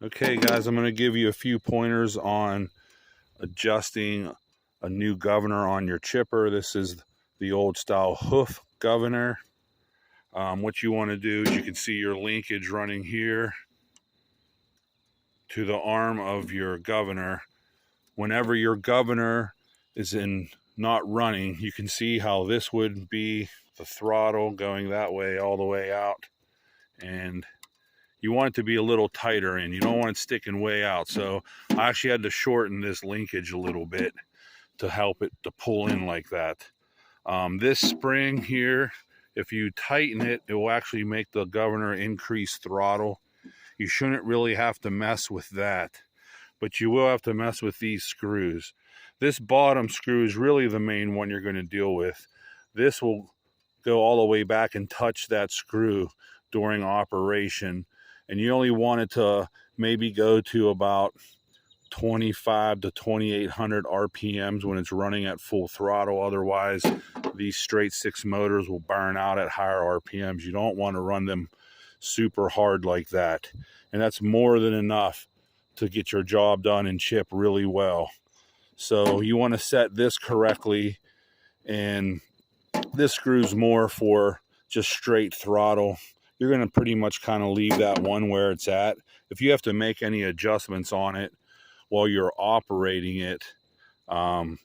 Okay guys, I'm going to give you a few pointers on adjusting a new governor on your chipper. This is the old style Hoof governor. What you want to do is you can see your linkage running here to the arm of your governor. Whenever your governor is not running, you can see how this would be the throttle going that way all the way out, and you want it to be a little tighter in. You don't want it sticking way out. So I actually had to shorten this linkage a little bit to help it to pull in like that. This spring here, if you tighten it, it will actually make the governor increase throttle. You shouldn't really have to mess with that, but you will have to mess with these screws. This bottom screw is really the main one you're going to deal with. This will go all the way back and touch that screw during operation, and you only want it to maybe go to about 25 to 2800 RPMs when it's running at full throttle. Otherwise, these straight six motors will burn out at higher RPMs. You don't want to run them super hard like that, and that's more than enough to get your job done and chip really well. So you want to set this correctly, and this screw's more for just straight throttle. You're going to pretty much kind of leave that one where it's at. If you have to make any adjustments on it while you're operating it and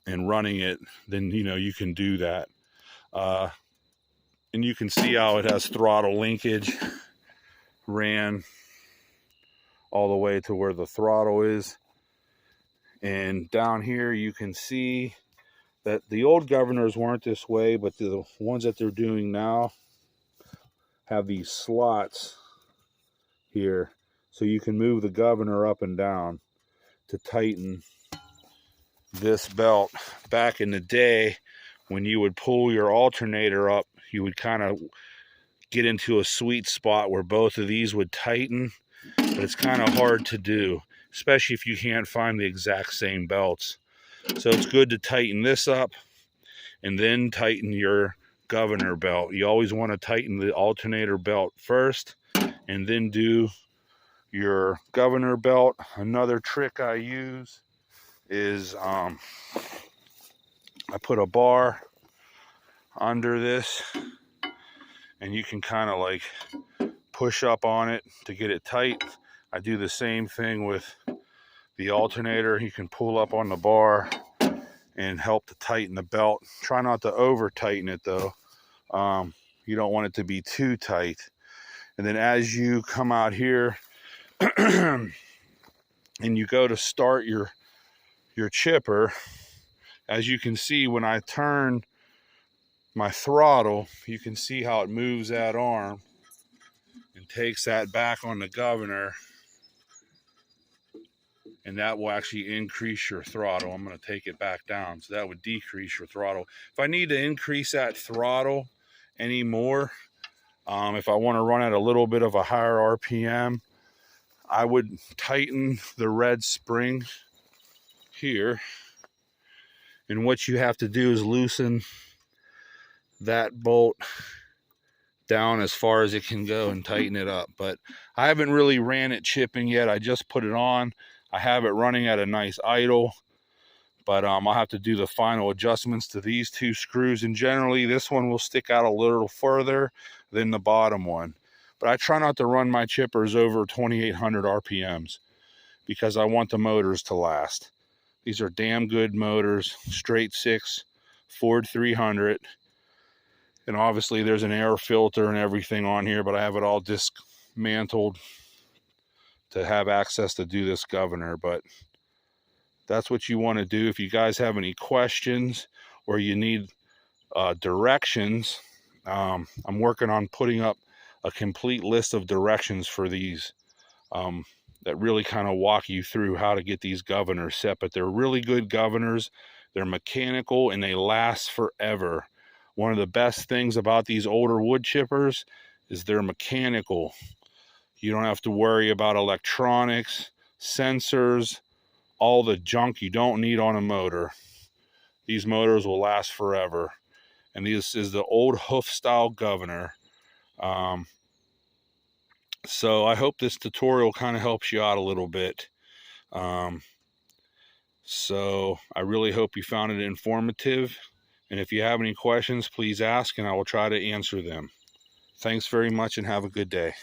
running it, then you can do that. And you can see how it has throttle linkage ran all the way to where the throttle is. And down here you can see that the old governors weren't this way, but the ones that they're doing now have these slots here, so you can move the governor up and down to tighten this belt. Back in the day, when you would pull your alternator up, you would kind of get into a sweet spot where both of these would tighten, but it's kind of hard to do, especially if you can't find the exact same belts. So it's good to tighten this up and then tighten your governor belt. You always want to tighten the alternator belt first and then do your governor belt. Another trick I use is I put a bar under this, and you can kind of like push up on it to get it tight. I do the same thing with the alternator. You can pull up on the bar and help to tighten the belt. Try not to over tighten it though. You don't want it to be too tight. And then as you come out here and you go to start your chipper, as you can see, when I turn my throttle, you can see how it moves that arm and takes that back on the governor, and that will actually increase your throttle. I'm going to take it back down, so that would decrease your throttle. If I need to increase that throttle anymore, if I want to run at a little bit of a higher RPM, I would tighten the red spring here, and what you have to do is loosen that bolt down as far as it can go and tighten it up. But I haven't really ran it chipping yet. I just put it on. I have it running at a nice idle, but I'll have to do the final adjustments to these two screws, and generally this one will stick out a little further than the bottom one. But I try not to run my chippers over 2800 RPMs because I want the motors to last. These are damn good motors, straight six Ford 300. And obviously there's an air filter and everything on here, but I have it all dismantled to have access to do this governor. But that's what you want to do. If you guys have any questions or you need directions, I'm working on putting up a complete list of directions for these that really kind of walk you through how to get these governors set. But they're really good governors. They're mechanical and they last forever. One of the best things about these older wood chippers is they're mechanical. You don't have to worry about electronics, sensors, all the junk you don't need on a motor. These motors will last forever. And this is the old Hoof style governor. So I hope this tutorial kind of helps you out a little bit. So I really hope you found it informative. And if you have any questions, please ask and I will try to answer them. Thanks very much and have a good day.